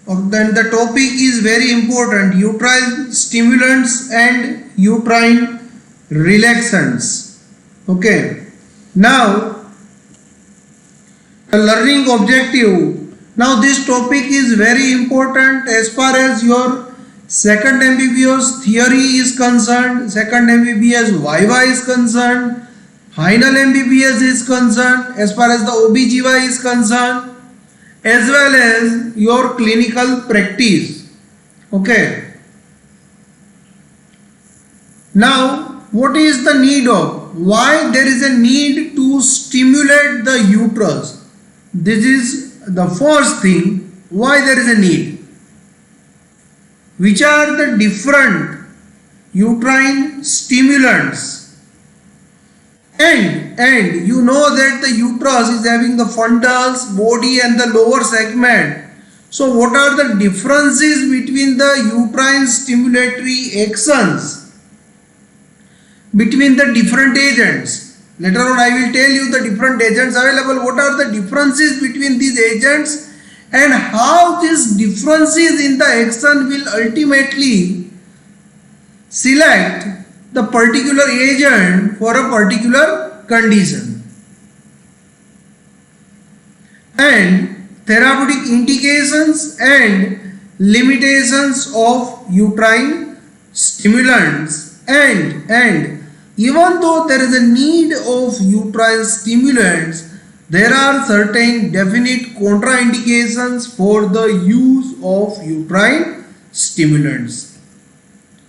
Then the topic is very important: uterine stimulants and uterine relaxants. Okay. Now, the learning objective. Now, this topic is very important as far as your second MBBS theory is concerned, second MBBS Viva is concerned, final MBBS is concerned, as far as the OBGY is concerned, as well as your clinical practice. Okay. Now, what is the need of? Why there is a need to stimulate the uterus? This is the first thing. Why there is a need? Which are the different uterine stimulants? And you know that the uterus is having the fundus, body and the lower segment. So what are the differences between the uterine stimulatory actions between the different agents? Later on I will tell you the different agents available, what are the differences between these agents and how these differences in the action will ultimately select the particular agent for a particular condition. And therapeutic indications and limitations of uterine stimulants. And even though there is a need of uterine stimulants, there are certain definite contraindications for the use of uterine stimulants.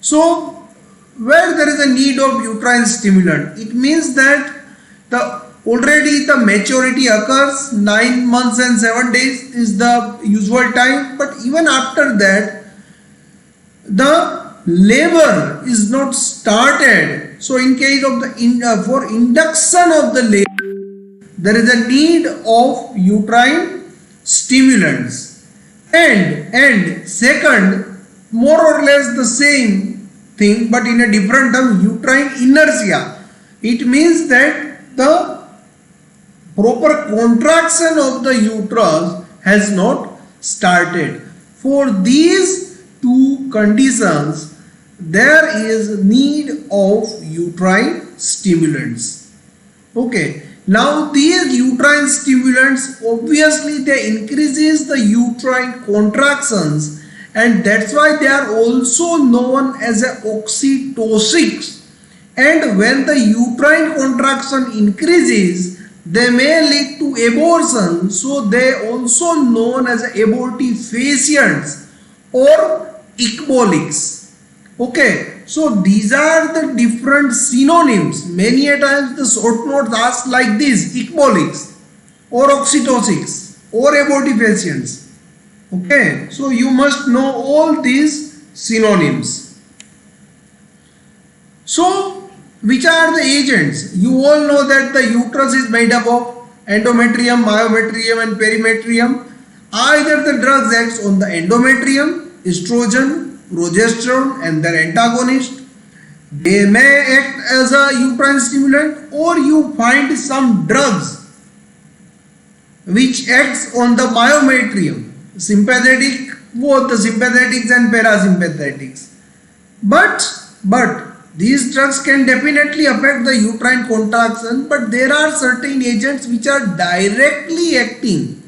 So, where there is a need of uterine stimulant, it means that already the maturity occurs, 9 months and 7 days is the usual time, but even after that the labor is not started. So in case of the for induction of the labor, there is a need of uterine stimulants. And second, more or less the same thing but in a different term, uterine inertia. It means that the proper contraction of the uterus has not started. For these two conditions, there is need of uterine stimulants. Okay. Now these uterine stimulants, obviously they increases the uterine contractions, and that's why they are also known as a oxytocics. And when the uterine contraction increases, they may lead to abortion, so they also known as abortifacients or ecbolics. Okay, so these are the different synonyms. Many a times the short notes ask like this: ecbolics or oxytocics or abortifacients. Okay, so you must know all these synonyms. So, which are the agents? You all know that the uterus is made up of endometrium, myometrium and perimetrium. Either the drugs acts on the endometrium, estrogen, progesterone and their antagonist. They may act as a uterine stimulant, or you find some drugs which acts on the myometrium, sympathetic, both the sympathetics and parasympathetics. But these drugs can definitely affect the uterine contraction, but there are certain agents which are directly acting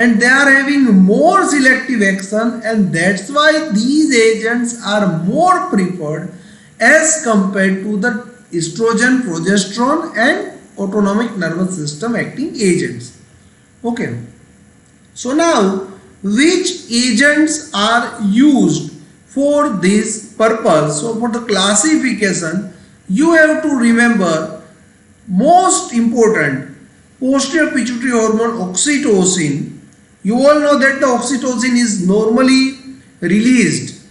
and they are having more selective action, and that's why these agents are more preferred as compared to the estrogen, progesterone and autonomic nervous system acting agents. Okay. So now, which agents are used for this purpose? So for the classification, you have to remember most important, posterior pituitary hormone oxytocin. You all know that the oxytocin is normally released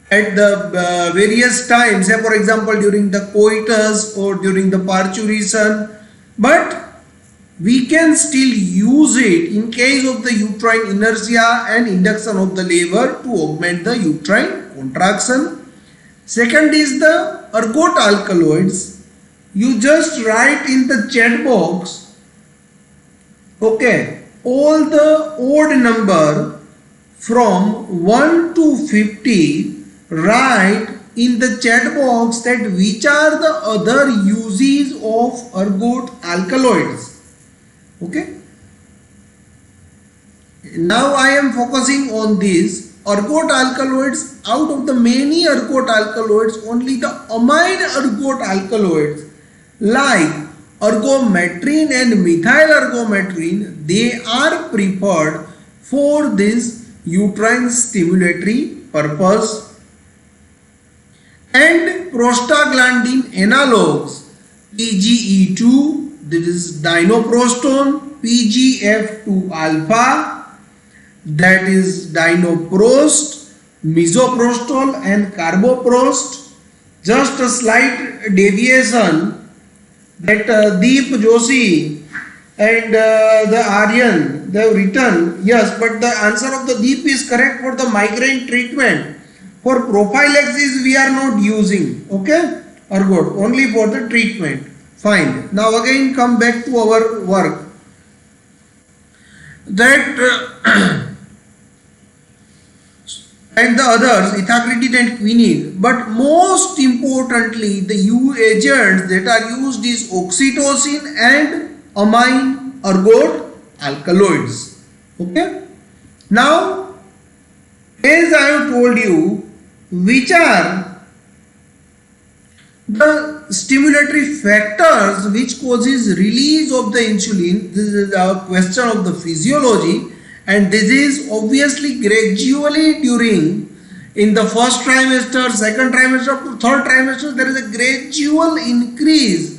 at the various times, say for example during the coitus or during the parturition, but we can still use it in case of the uterine inertia and induction of the labor to augment the uterine contraction. Second is the ergot alkaloids. You just write in the chat box, okay, all the odd number from 1 to 50, write in the chat box that which are the other uses of ergot alkaloids. Okay. Now I am focusing on this ergot alkaloids. Out of the many ergot alkaloids, only the amine ergot alkaloids like ergometrine and methyl ergometrine, they are preferred for this uterine stimulatory purpose. And prostaglandin analogues PGE2, this is dinoprostone, PGF2 alpha, that is dinoprost, misoprostol and carboprost. Just a slight deviation that Deep Joshi and the Aryan, they have written, yes, but the answer of the Deep is correct for the migraine treatment. For prophylaxis we are not using, okay, ergot, only for the treatment. Fine. Now again come back to our work. That and the others, ethaclidine and quinine, but most importantly the agents that are used is oxytocin and amine ergot alkaloids. Okay. Now, as I have told you, which are the stimulatory factors which causes release of the insulin. This is a question of the physiology, and this is obviously gradually during in the first trimester, second trimester, third trimester, there is a gradual increase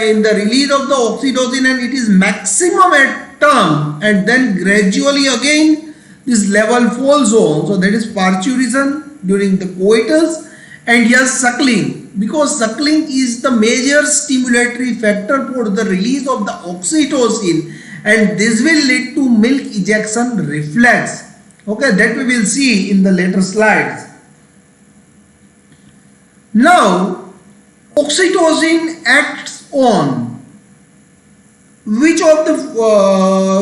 in the release of the oxytocin, and it is maximum at term, and then gradually again this level falls on. So that is parturition during the coitus, and yes, suckling, because suckling is the major stimulatory factor for the release of the oxytocin, and this will lead to milk ejection reflex. Okay, that we will see in the later slides. Now, oxytocin acts on which of the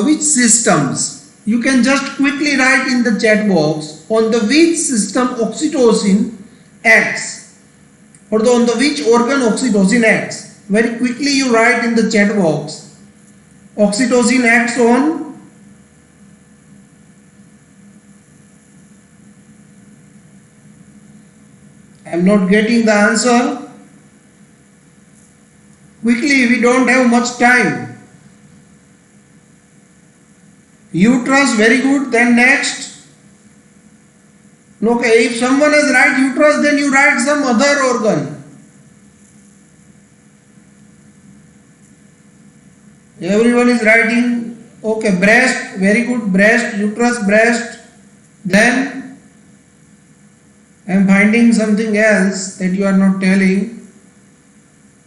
which systems? You can just quickly write in the chat box on the which system oxytocin acts, or on the which organ oxytocin acts. Very quickly you write in the chat box. Oxytocin acts on I am not getting the answer. Quickly, we don't have much time. Uterus, very good. Then next. Okay, if someone has write uterus, then you write some other organ. Everyone is writing. Okay, breast, very good. Breast, uterus, breast. Then I am finding something else that you are not telling.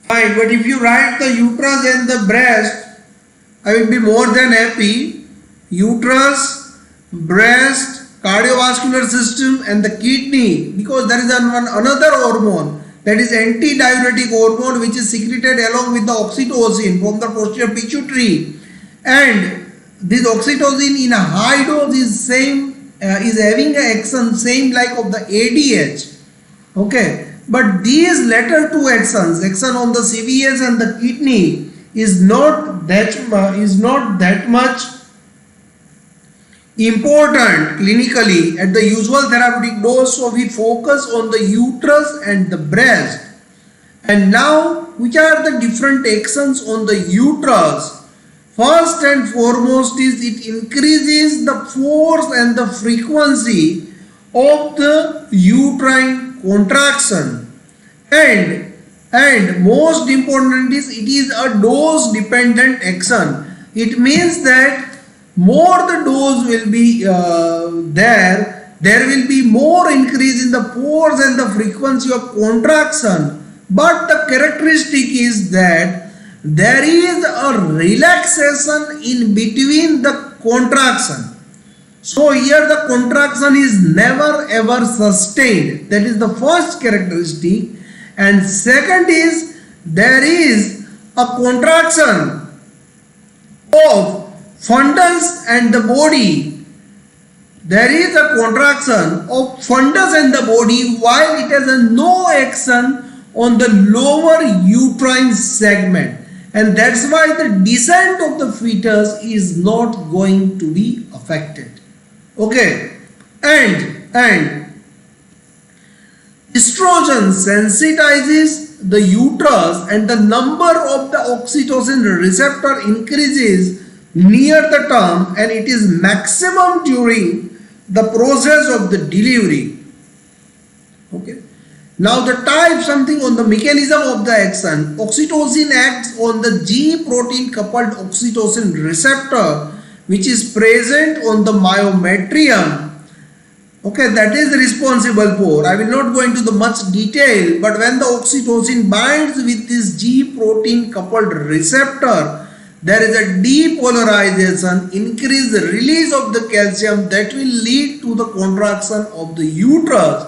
Fine, but if you write the uterus and the breast, I will be more than happy. Uterus, breast, cardiovascular system and the kidney, because there is another hormone, that is antidiuretic hormone, which is secreted along with the oxytocin from the posterior pituitary, and this oxytocin in a high dose is having an action same like of the ADH. Okay, but these latter two actions, action on the CVS and the kidney, is not that much important clinically at the usual therapeutic dose, so we focus on the uterus and the breast. And now, which are the different actions on the uterus? First and foremost is it increases the force and the frequency of the uterine contraction, and most important is it is a dose dependent action. It means that more the dose will be there will be more increase in the force and the frequency of contraction, but the characteristic is that there is a relaxation in between the contraction. So here the contraction is never ever sustained. That is the first characteristic. And second is there is a contraction of fundus and the body there is a contraction of fundus in the body while it has a no action on the lower uterine segment, and that's why the descent of the fetus is not going to be affected. Okay, and estrogen sensitizes the uterus and the number of the oxytocin receptor increases near the term, and it is maximum during the process of the delivery. Okay. Now the type, something on the mechanism of the action. Oxytocin acts on the G protein coupled oxytocin receptor which is present on the myometrium. Okay, that is responsible for, I will not go into the much detail, but when the oxytocin binds with this G protein coupled receptor, there is a depolarization, increased release of the calcium that will lead to the contraction of the uterus.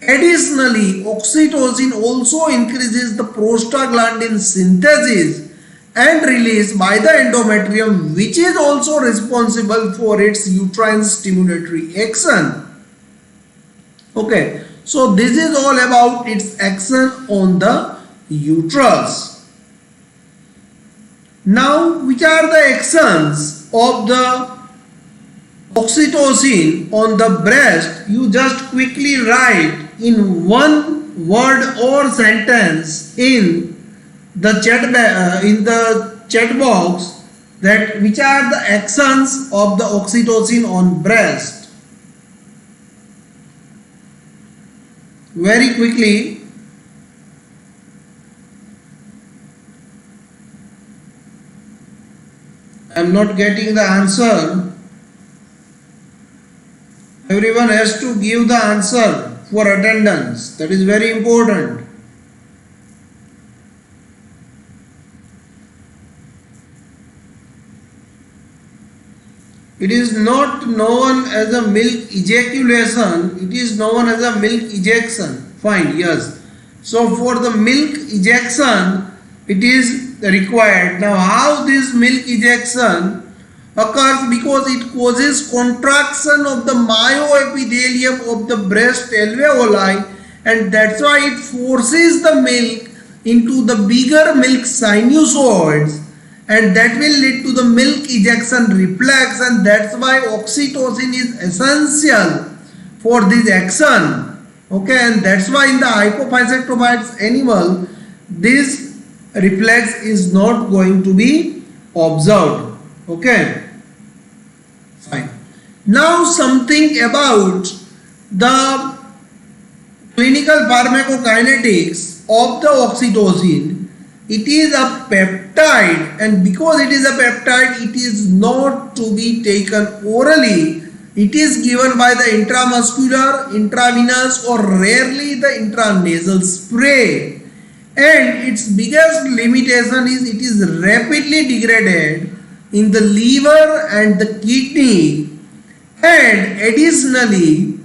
Additionally, oxytocin also increases the prostaglandin synthesis and release by the endometrium, which is also responsible for its uterine stimulatory action. Okay, so this is all about its action on the uterus. Now, which are the actions of the oxytocin on the breast? You just quickly write in one word or sentence in the chat box that which are the actions of the oxytocin on breast. Very quickly. I am not getting the answer. Everyone has to give the answer for attendance. That is very important. It is not known as a milk ejaculation, it is known as a milk ejection. Fine, yes. So for the milk ejection, it is required. Now how this milk ejection occurs? Because it causes contraction of the myoepithelium of the breast alveoli, and that's why it forces the milk into the bigger milk sinusoids, and that will lead to the milk ejection reflex, and that's why oxytocin is essential for this action. Okay, and that's why in the hypophysetomized animal this reflex is not going to be observed. Okay, fine. Now something about the clinical pharmacokinetics of the oxytocin. It is a peptide, and because it is a peptide, it is not to be taken orally. It is given by the intramuscular, intravenous, or rarely the intranasal spray. And its biggest limitation is it is rapidly degraded in the liver and the kidney, and additionally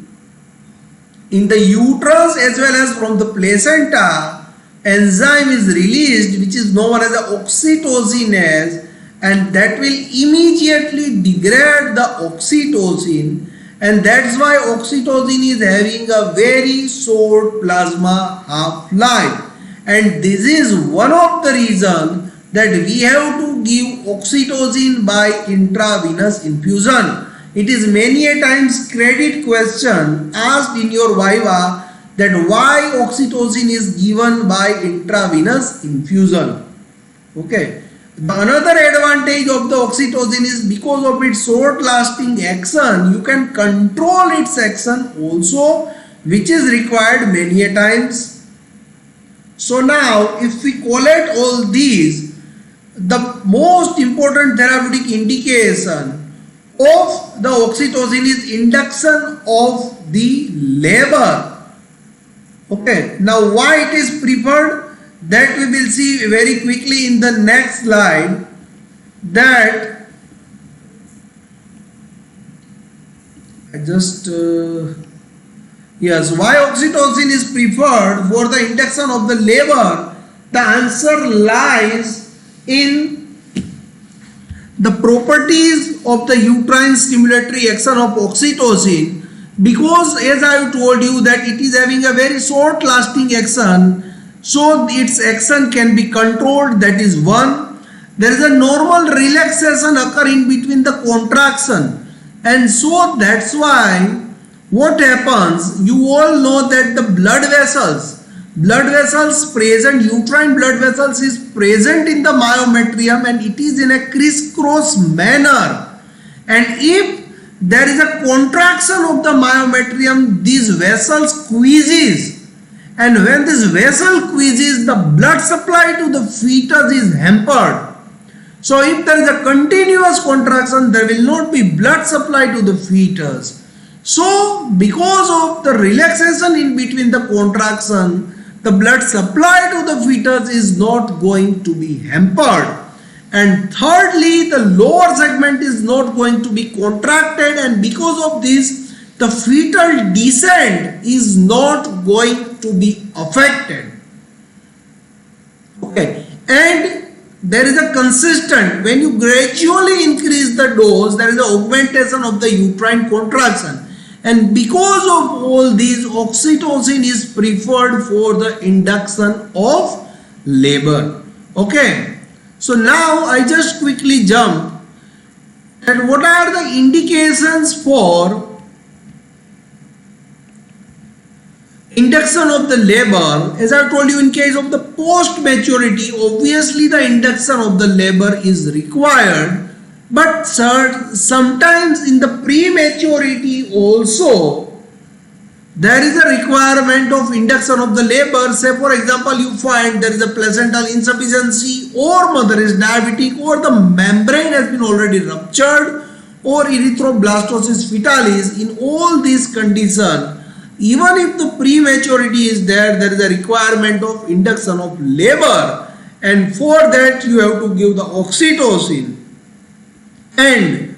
in the uterus as well as from the placenta. Enzyme is released which is known as the oxytocinase, and that will immediately degrade the oxytocin, and that's why oxytocin is having a very short plasma half-life, and this is one of the reasons that we have to give oxytocin by intravenous infusion. It is many a times credit question asked in your viva that why oxytocin is given by intravenous infusion. Okay. Another advantage of the oxytocin is because of its short lasting action, you can control its action also, which is required many a times. So now if we collate all these, the most important therapeutic indication of the oxytocin is induction of the labor. Okay, now why it is preferred, that we will see very quickly in the next slide. That yes, why oxytocin is preferred for the induction of the labor. The answer lies in the properties of the uterine stimulatory action of oxytocin, because as I have told you that it is having a very short lasting action, so its action can be controlled. That is one. There is a normal relaxation occurring between the contraction, and so that's why what happens, you all know that the blood vessels present, uterine blood vessels is present in the myometrium, and it is in a crisscross manner, and if there is a contraction of the myometrium, these vessels squeezes, and when this vessel squeezes, the blood supply to the fetus is hampered. So if there is a continuous contraction, there will not be blood supply to the fetus. So because of the relaxation in between the contraction, the blood supply to the fetus is not going to be hampered. And thirdly, the lower segment is not going to be contracted, and because of this, the fetal descent is not going to be affected. Okay, and there is a consistent, when you gradually increase the dose, there is an augmentation of the uterine contraction. And because of all these, oxytocin is preferred for the induction of labor. Okay. So now I just quickly jump at what are the indications for induction of the labor. As I told you, in case of the post maturity, obviously the induction of the labor is required, but sometimes in the prematurity also there is a requirement of induction of the labor. Say for example, you find there is a placental insufficiency, or mother is diabetic, or the membrane has been already ruptured, or erythroblastosis fetalis. In all these conditions, even if the prematurity is there, there is a requirement of induction of labor, and for that you have to give the oxytocin. And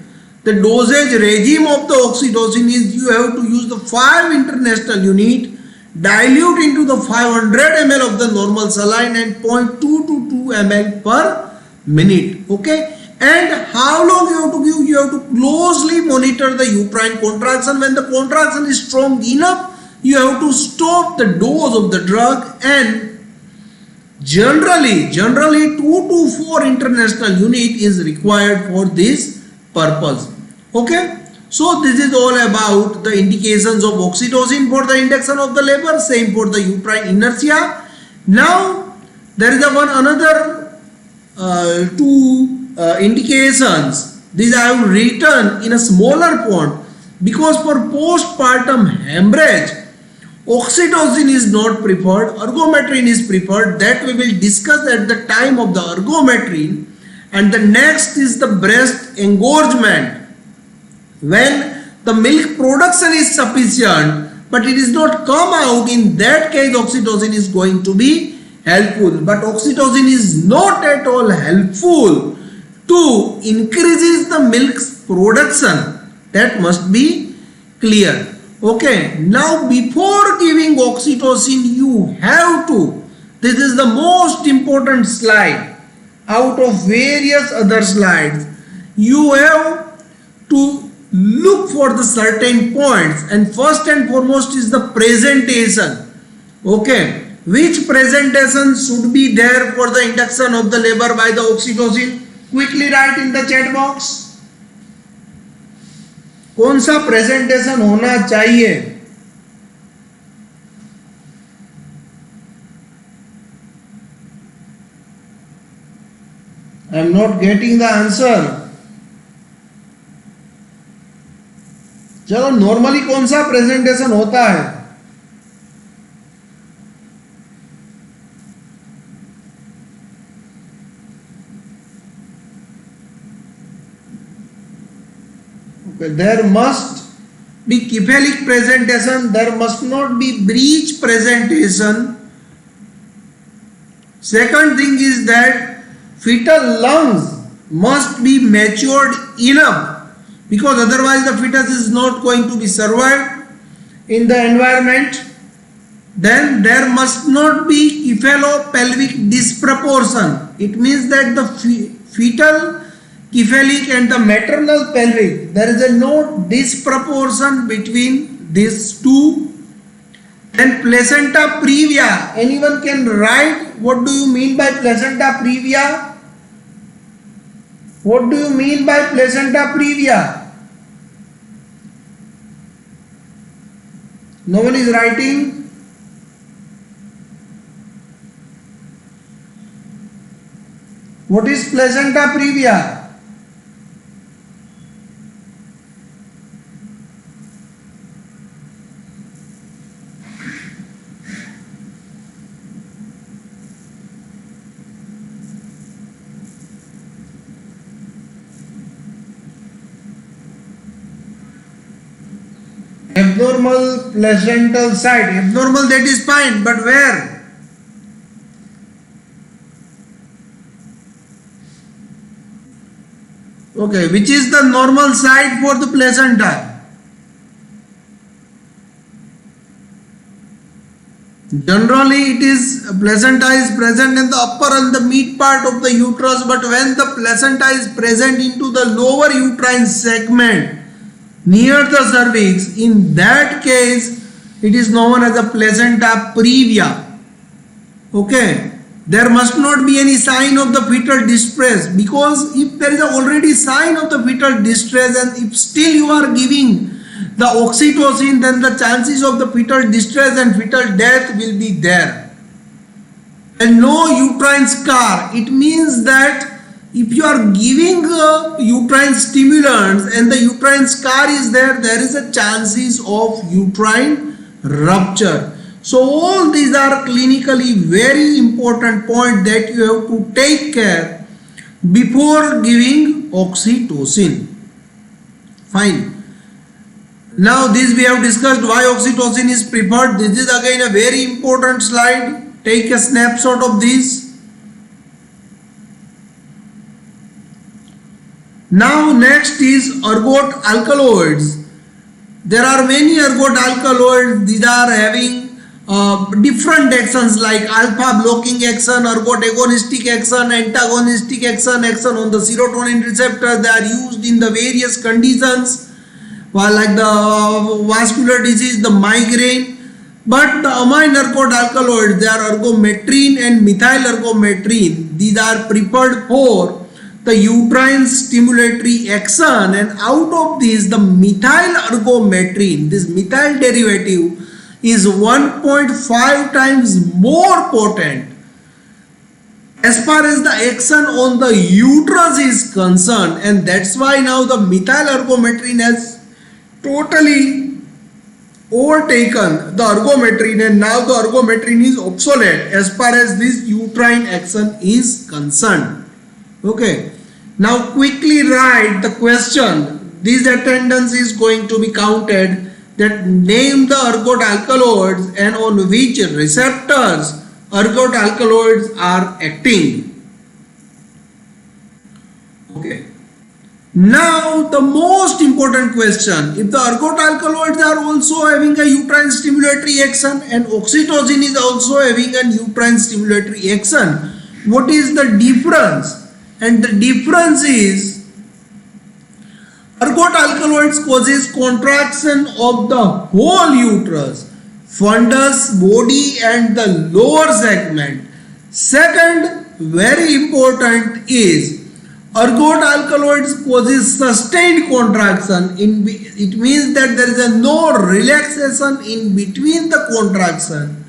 the dosage regime of the oxytocin is, you have to use the 5 international unit, dilute into the 500 ml of the normal saline, and 0.2 to 2 ml per minute. Okay, and how long you have to give? You have to closely monitor the uterine contraction. When the contraction is strong enough, you have to stop the dose of the drug, and generally 2 to 4 international unit is required for this purpose. Okay, so this is all about the indications of oxytocin for the induction of the labor, same for the uterine inertia. Now there is another two indications. These I have written in a smaller font, because for postpartum hemorrhage, oxytocin is not preferred, ergometrin is preferred. That we will discuss at the time of the ergometrin. And the next is the breast engorgement. When the milk production is sufficient but it is not come out, in that case oxytocin is going to be helpful. But oxytocin is not at all helpful to increases the milk's production. That must be clear. Okay, now before giving oxytocin, you have to, this is the most important slide out of various other slides, you have to look for the certain points, and first and foremost is the presentation. Okay, which presentation should be there for the induction of the labor by the oxytocin? Quickly write in the chat box. कौन सा presentation होना चाहिए? I am not getting the answer. चलो normally कौन सा presentation होता है? Okay, there must be cephalic presentation, there must not be breech presentation. Second thing is that fetal lungs must be matured enough, because otherwise the fetus is not going to be survived in the environment. Then there must not be cephalopelvic disproportion. It means that the fetal cephalic and the maternal pelvic, there is a no disproportion between these two. Then placenta previa, anyone can write what do you mean by placenta previa? What do you mean by placenta previa? No one is writing. What is placenta previa? Abnormal placental site. Abnormal, that is fine, but where? Okay, which is the normal site for the placenta? Generally, it is placenta is present in the upper and the mid part of the uterus, but when the placenta is present into the lower uterine segment near the cervix, in that case it is known as a placenta previa. Okay, there must not be any sign of the fetal distress, because if there is already sign of the fetal distress and if still you are giving the oxytocin, then the chances of the fetal distress and fetal death will be there. And no uterine scar, it means that if you are giving uterine stimulants and the uterine scar is there, there is a chances of uterine rupture. So all these are clinically very important points that you have to take care before giving oxytocin. Fine. Now this we have discussed why oxytocin is preferred. This is again a very important slide. Take a snapshot of this. Now next is ergot alkaloids. There are many ergot alkaloids. These are having different actions like alpha blocking action, ergot agonistic action, antagonistic action, action on the serotonin receptor. They are used in the various conditions, while like the vascular disease, the migraine. But the amine ergot alkaloids, they are ergometrine and methyl ergometrine. These are preferred for the uterine stimulatory action, and out of these the methyl ergometrine, this methyl derivative, is 1.5 times more potent as far as the action on the uterus is concerned, and that's why now the methyl ergometrine has totally overtaken the ergometrine, and now the ergometrine is obsolete as far as this uterine action is concerned. Okay, now quickly write the question. This attendance is going to be counted, that name the ergot alkaloids and on which receptors ergot alkaloids are acting. Okay. Now the most important question, if the ergot alkaloids are also having a uterine stimulatory action and oxytocin is also having a uterine stimulatory action, what is the difference? And the difference is ergot alkaloids causes contraction of the whole uterus, fundus, body and the lower segment. Second, very important is ergot alkaloids causes sustained contraction. It means that there is a no relaxation in between the contraction,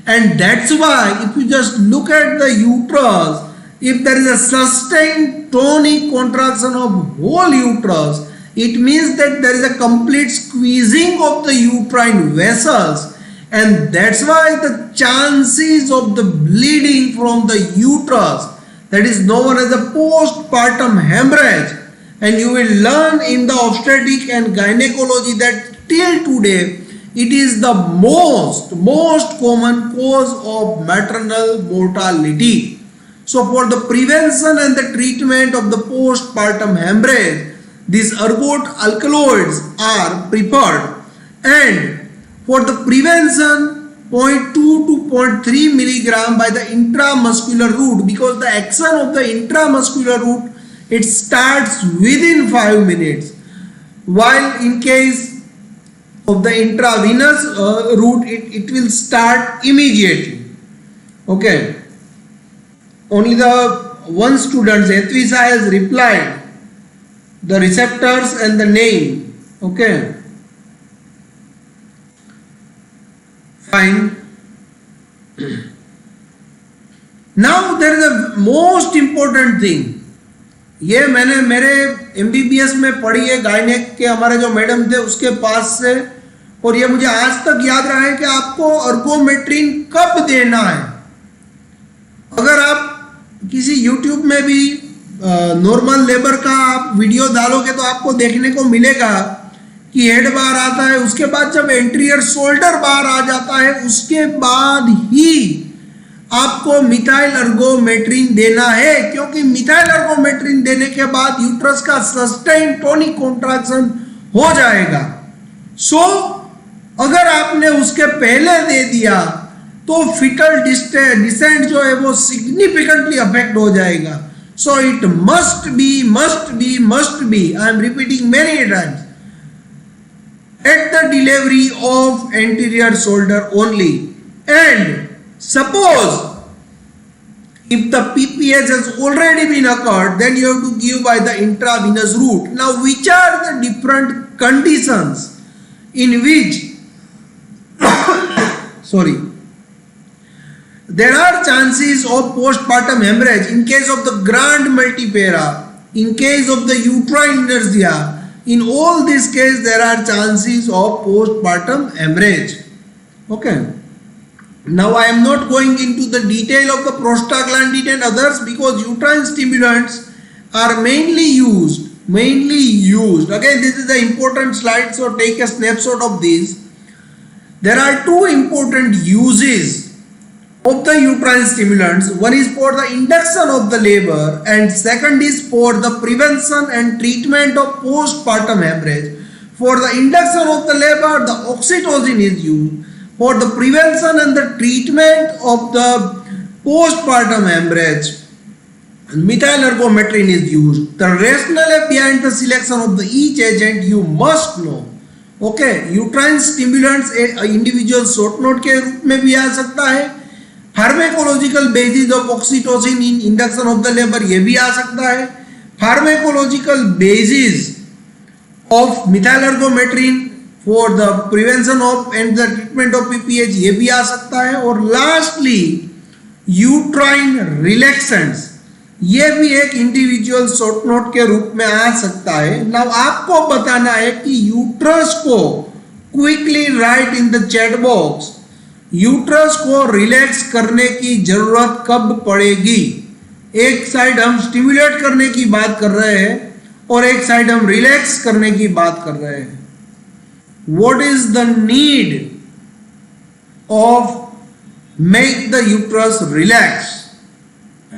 and that's why if you just look at the uterus, if there is a sustained tonic contraction of whole uterus, it means that there is a complete squeezing of the uterine vessels, and that's why the chances of the bleeding from the uterus, that is known as a postpartum hemorrhage, and you will learn in the obstetric and gynecology that till today it is the most common cause of maternal mortality. So for the prevention and the treatment of the postpartum hemorrhage, these ergot alkaloids are preferred, and for the prevention 0.2 to 0.3 milligram by the intramuscular route, because the action of the intramuscular route it starts within 5 minutes, while in case of the intravenous route it will start immediately. Okay, only the one student Etvisa has replied the receptors and the name. Okay, fine. Now there is a most important thing. ये मैंने मेरे MBBS में पढ़ी है, gynaec के हमारे जो madam थे उसके पास से, और ये मुझे आज तक याद रहा है कि आपको अर्गोमेट्रिन कब देना है. अगर आप किसी YouTube में भी नॉर्मल लेबर का आप वीडियो डालोगे तो आपको देखने को मिलेगा कि हेड बाहर आता है, उसके बाद जब एंटीरियर शोल्डर बाहर आ जाता है उसके बाद ही आपको मिथाइल अर्गोमेट्रिन देना है, क्योंकि मिथाइल अर्गोमेट्रिन देने के बाद यूट्रस का सस्टेन टोनिक कॉन्ट्रैक्शन हो जाएगा. सो अगर आपने उसके पहले दे दिया तो फिटल डिसेंट जो है वो सिग्निफिकेंटली अफेक्ट हो जाएगा. So it must be I am repeating many times at the delivery of anterior shoulder only. And suppose if the PPH has already been occurred, then you have to give by the intravenous route. Now which are the different conditions in which there are chances of postpartum hemorrhage in case of the grand multipara, in case of the uterine inertia. In all these cases, there are chances of postpartum hemorrhage. Okay. Now I am not going into the detail of the prostaglandin and others because uterine stimulants are mainly used. Again, this is the important slide, so take a snapshot of this. There are two important uses of the uterine stimulants. One is for the induction of the labor and second is for the prevention and treatment of postpartum hemorrhage. For the induction of the labor, the oxytocin is used. For the prevention and the treatment of the postpartum hemorrhage, methyl ergometrin is used. The rationale behind the selection of the each agent you must know. Okay, uterine stimulants individual short note के रूप में भी आ सकता है. Pharmacological basis of oxytocin in induction of the labour ये भी आ सकता है. Pharmacological basis of methyl ergometrine for the prevention of and the treatment of PPH ये भी आ सकता है. और लास्टली यूट्राइन रिलैक्सेंट्स ये भी एक इंडिविजुअल शॉर्ट नोट के रूप में आ सकता है. नाउ आपको बताना है कि यूट्रस को quickly right in the chat box, uterus को रिलैक्स करने की जरूरत कब पड़ेगी. एक साइड हम स्टिमुलेट करने की बात कर रहे हैं और एक साइड हम रिलैक्स करने की बात कर रहे हैं. What is the need of make the uterus relax,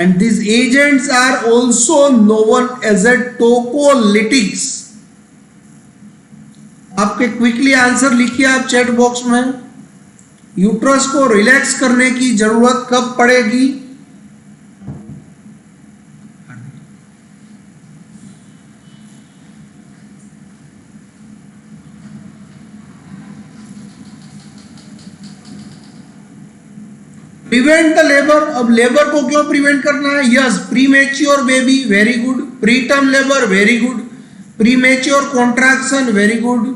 and this agents are also known as a tocolytics. आपके क्विकली आंसर लिखिए आप चैट बॉक्स में. यूट्रस को रिलैक्स करने की जरूरत कब पड़ेगी. Prevent the labour. अब लेबर को क्यों प्रिवेंट करना है. Yes, premature baby very good, preterm labour very good, premature contraction very good,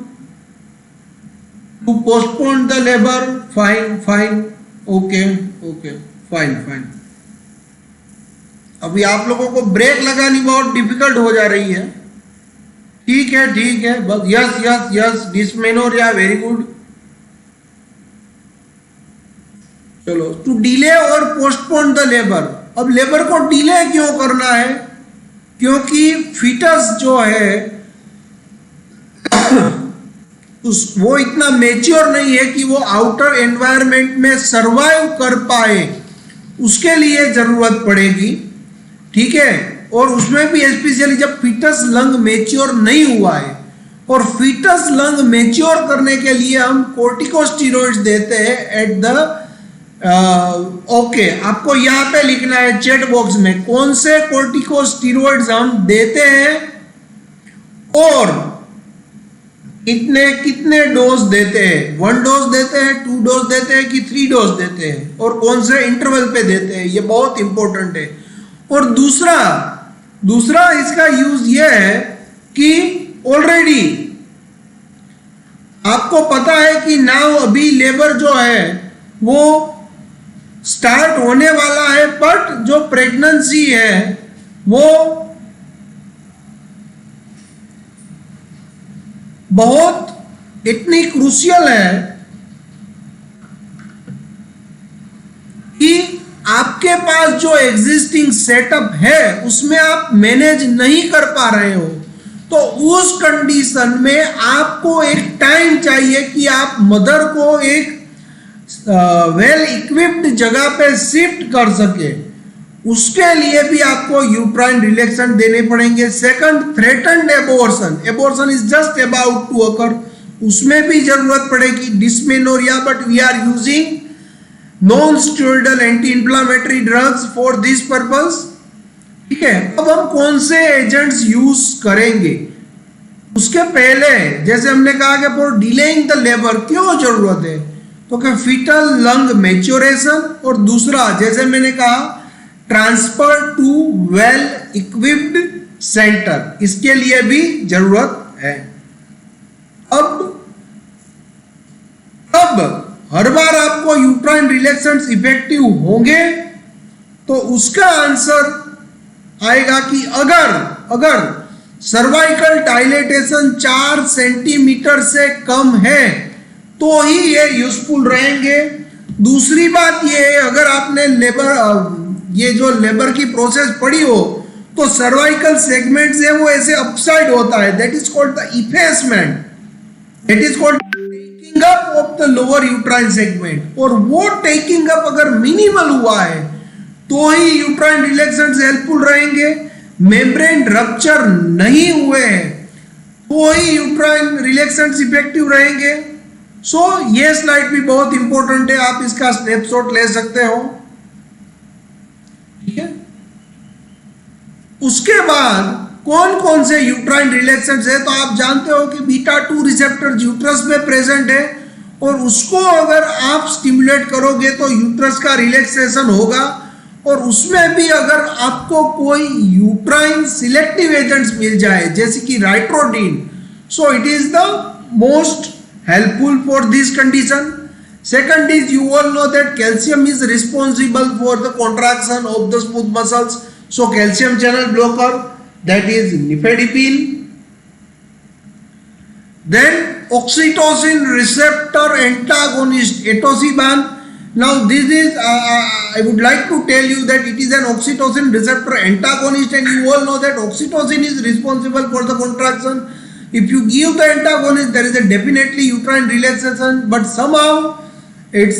to postpone the labor fine, okay, fine. अभी आप लोगों को ब्रेक लगानी बहुत डिफिकल्ट हो जा रही है. ठीक है बस यस डिस्मेनोरिया वेरी गुड. चलो, टू डिले और पोस्टपोन द लेबर. अब लेबर को डिले क्यों करना है, क्योंकि फीटस जो है वो इतना मेच्योर नहीं है कि वो आउटर एनवायरनमेंट में सरवाइव कर पाए, उसके लिए जरूरत पड़ेगी. ठीक है, और उसमें भी स्पेशली जब फीटस लंग मेच्योर नहीं हुआ है. और फीटस लंग मेच्योर करने के लिए हम कोर्टिकोस्टेरॉइड्स देते हैं एट द ओके, आपको यहाँ पे लिखना है चैट बॉक्स में कौन से कोर्टिकोस्टेरॉइड्स हम देते हैं और कितने कितने डोज देते हैं, 1 डोज देते हैं, 2 डोज देते हैं कि 3 डोज देते हैं, और कौन से इंटरवल पे देते हैं, ये बहुत इंपॉर्टेंट है। और दूसरा इसका यूज ये है कि ऑलरेडी आपको पता है कि नाउ अभी लेबर जो है वो स्टार्ट होने वाला है, बट जो प्रेगनेंसी है वो बहुत इतनी क्रूशियल है कि आपके पास जो एग्जिस्टिंग सेटअप है उसमें आप मैनेज नहीं कर पा रहे हो, तो उस कंडीशन में आपको एक टाइम चाहिए कि आप मदर को एक वेल इक्विप्ड जगह पे शिफ्ट कर सके। उसके लिए भी आपको यूट्राइन रिलैक्सेंट देने पड़ेंगे। Second, threatened abortion is just about to occur, उसमें भी जरूरत पड़ेगी dysmenorrhoea, but we are using non steroidal anti inflammatory drugs for this purpose. ठीक है, अब हम कौन से एजेंट्स यूज करेंगे उसके पहले, जैसे हमने कहा कि फॉर डिलेइंग द लेबर क्यों जरूरत है, तो क्या फीटल लंग मैच्योरेशन, और दूसरा जैसे मैंने कहा transfer to well equipped centre, इसके लिए भी जरूरत है। अब हर बार आपको यूट्राइन रिलैक्सेंट्स इफेक्टिव होंगे, तो उसका आंसर आएगा कि अगर सर्वाइकल डायलेटेशन 4 सेंटीमीटर से कम है तो ही ये यूजफुल रहेंगे। दूसरी बात ये है, अगर आपने ये जो लेबर की प्रोसेस पढ़ी हो तो सर्वाइकल सेगमेंट है वो ऐसे अपसाइड होता है, that is called the effacement, that is called taking up of the lower uterine segment. और वो टेकिंग अप अगर मिनिमल हुआ है तो ही यूट्राइन रिलैक्सेंट्स हेल्पफुल रहेंगे। मेम्ब्रेन रप्चर नहीं हुए हैं तो ही यूट्राइन रिलैक्सेंट्स इफेक्टिव रहेंगे। सो ये स्लाइड भी बहुत इंपॉर्टेंट है, आप इसका स्नैपशॉट ले सकते हो। ठीक है, उसके बाद कौन कौन से यूट्राइन रिलैक्सेंट्स है, तो आप जानते हो कि बीटा 2 रिसेप्टर यूट्रस में प्रेजेंट है, और उसको अगर आप स्टिमुलेट करोगे तो यूट्रस का रिलैक्सेशन होगा। और उसमें भी अगर आपको कोई यूट्राइन सिलेक्टिव एजेंट्स मिल जाए जैसे कि ritodrine, so it is the most helpful for this condition. Second is, you all know that calcium is responsible for the contraction of the smooth muscles, so calcium channel blocker, that is nifedipine. Then oxytocin receptor antagonist atosiban. Now this is I would like to tell you that it is an oxytocin receptor antagonist, and you all know that oxytocin is responsible for the contraction. If you give the antagonist, there is a definitely uterine relaxation, but somehow its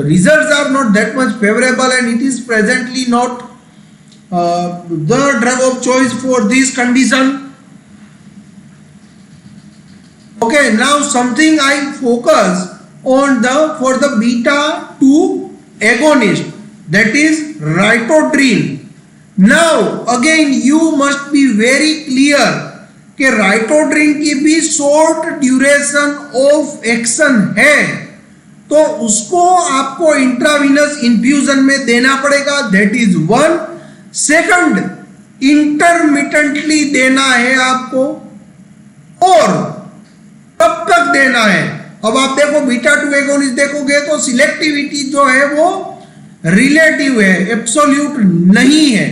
results are not that much favorable, and it is presently not the drug of choice for this condition. Okay, now something I focus on for the beta 2 agonist, that is Rytodrin. Now again you must be very clear कि राइटोड्रिन की भी short duration of action है, तो उसको आपको intravenous infusion में देना पड़ेगा, दैट इज 1। सेकंड, इंटरमिटेंटली देना है आपको, और कब तक देना है। अब आप देखो बीटा 2 एगोनिस्ट देखोगे तो सिलेक्टिविटी जो है वो रिलेटिव है, एब्सोल्यूट नहीं है,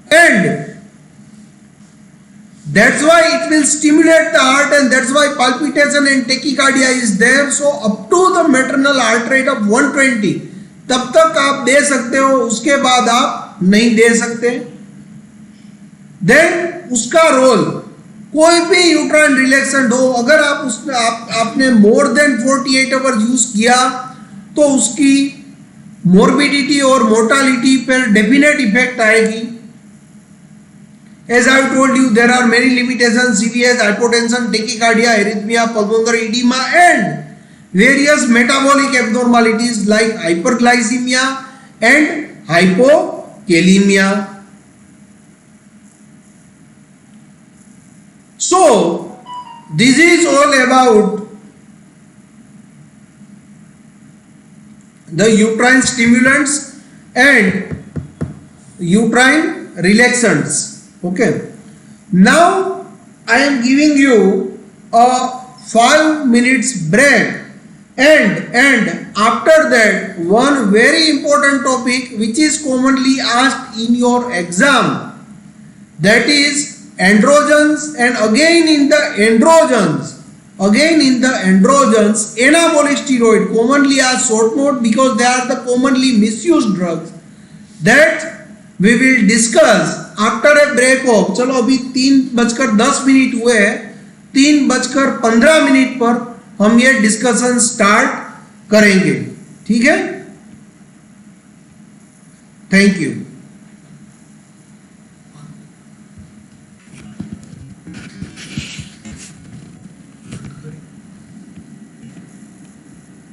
and that's why it will stimulate the heart, and that's why palpitation and tachycardia is there. So up to the maternal heart rate of 120 तब तक आप दे सकते हो, उसके बाद आप नहीं दे सकते। देन उसका रोल, कोई भी यूट्राइन रिलैक्सेंट हो, अगर आप उसमें आपने मोर देन 48 आवर यूज किया तो उसकी मोर्बिडिटी और मोर्टालिटी पर डेफिनेट इफेक्ट आएगी। As I have told you, there are many limitations: CVS, hypotension, tachycardia, arrhythmia, pulmonary edema, and various metabolic abnormalities like hyperglycemia and hypokalemia. So this is all about the uterine stimulants and uterine relaxants. Okay, now I am giving you a 5 minutes break, and after that one very important topic which is commonly asked in your exam, that is androgens, and again in the androgens anabolic steroid, commonly as short note because they are the commonly misused drugs, that we will discuss after a break of, चलो अभी 3:10 हुए, 3:15 पर हम ये discussion start करेंगे. ठीक है, thank you.